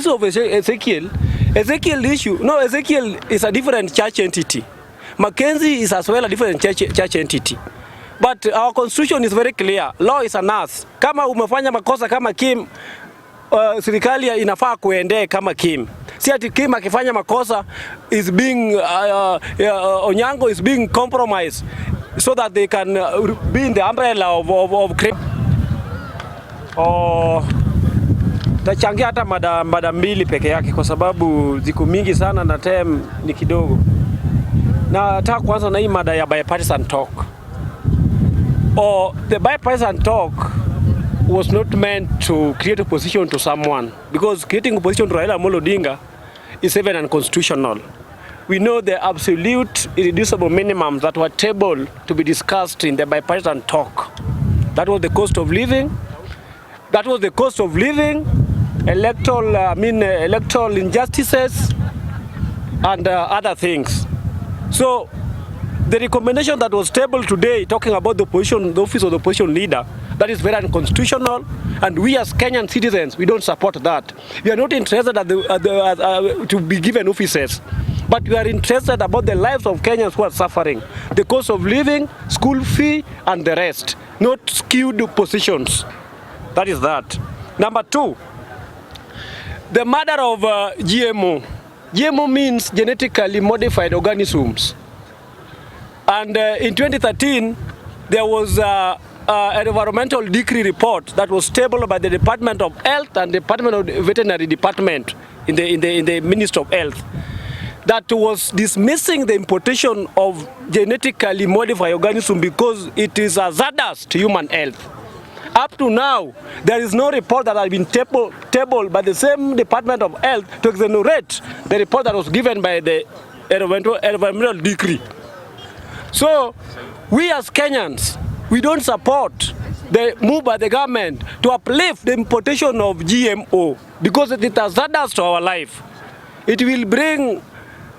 this of Ezekiel issue. No, Ezekiel is a different church entity. Mackenzie is as well a different church entity. But our constitution is very clear. Law is an us. Kama umefanya makosa kama Kim, serikali inafaa kuendee kama Kim. Si ati Kim akifanya makosa is being Onyango is being compromised so that they can be in the umbrella of crime. Tachangia hata mada mbili peke yake kwa sababu ziko mingi sana na time ni kidogo. Na nataka kwanza na hii mada ya bipartisan talk. The bipartisan talk was not meant to create a position to someone, because creating a position to Raila Odinga is even unconstitutional. We know the absolute irreducible minimums that were tabled to be discussed in the bipartisan talk. That was the cost of living. That was the cost of living, electoral injustices, and other things. So the recommendation that was tabled today, talking about the office of the opposition leader, that is very unconstitutional, and we as Kenyan citizens, we don't support that. We are not interested to be given offices, but we are interested about the lives of Kenyans who are suffering, the cost of living, school fee, and the rest, not skewed positions. That is that. Number two, the matter of GMO. GMO means genetically modified organisms. And in 2013, there was an environmental decree report that was tabled by the Department of Health and the Department of Veterinary Department in the Ministry of Health that was dismissing the importation of genetically modified organisms because it is hazardous to human health. Up to now, there is no report that has been tabled by the same Department of Health to exonerate the report that was given by the environmental decree. So, we as Kenyans, we don't support the move by the government to uplift the importation of GMO because it is hazardous to our life. It will bring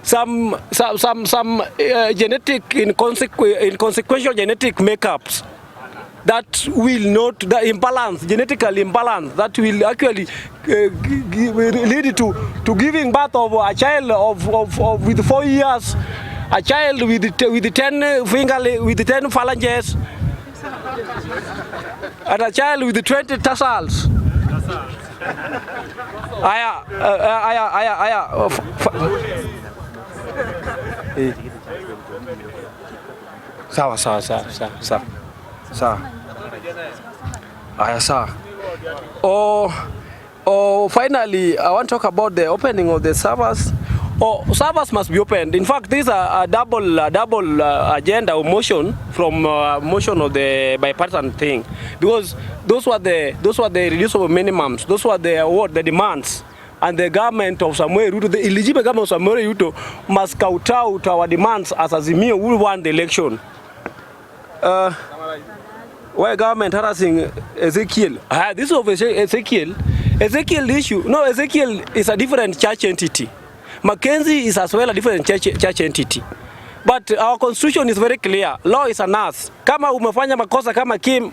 some genetic inconsequential genetic makeups that will not, the imbalance, genetical imbalance, that will actually lead to giving birth of a child with 4 years, a child with 10 phalanges, and a child with 20 tassels. Finally, I want to talk about the opening of the servers. Servers must be opened. In fact, this is a double agenda or motion from motion of the bipartisan thing, because those were the reducible minimums. Those were the demands, and the government of Samuel Ruto, the illegitimate government of Samuel Ruto, must kowtow to our demands as azimio who won the election. Why government harassing Ezekiel? This of Ezekiel issue. No, Ezekiel is a different church entity. Mackenzie is as well a different church entity. But our constitution is very clear. Law is an us. Kama umefanya makosa kama Kim,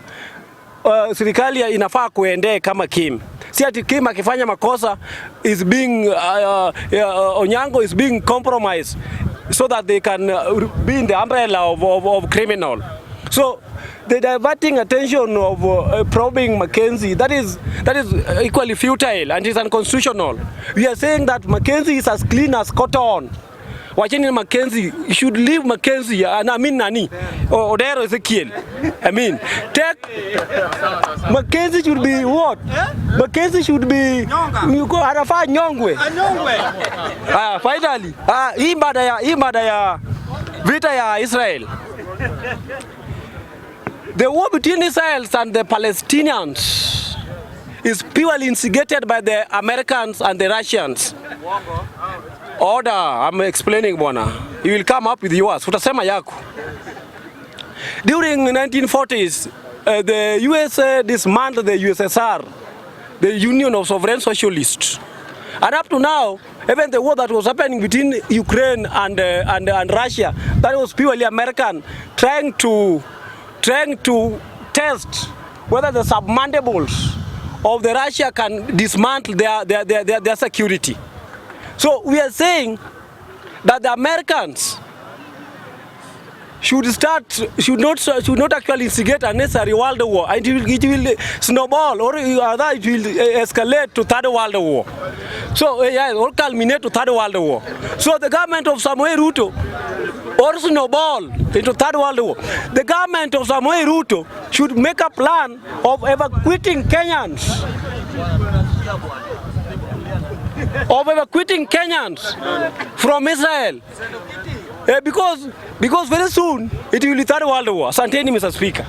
serikali inafaa kuendee kama Kim. Si ati Kim akifanya makosa is being Onyango is being compromised so that they can be in the umbrella of criminal. So the diverting attention of probing Mackenzie, that is equally futile and is unconstitutional. We are saying that Mackenzie is as clean as cotton. Wacheni Mackenzie, you should leave Mackenzie, and I mean Nani, or Odero Ezekiel. I mean, Mackenzie should be what? Mackenzie should be Arafa Nyongwe. Finally, hii mada ya vita ya Israel. The war between Israel and the Palestinians is purely instigated by the Americans and the Russians. Order, I'm explaining, bwana. You will come up with yours. Utasema yako. During the 1940s, the USA dismantled the USSR, the Union of Sovereign Socialists. And up to now, even the war that was happening between Ukraine and Russia, that was purely American, trying to test whether the submandibles of the Russia can dismantle their security. So we are saying that the Americans should not actually instigate a necessary world war, and it will snowball, or it will escalate to third world war. So or culminate to third world war. So the government of Samuel Ruto or snowball into third world war. The government of Samuel Ruto should make a plan of evacuating Kenyans. From Israel. Because very soon it will be third world war. Asanteni, Mr. Speaker.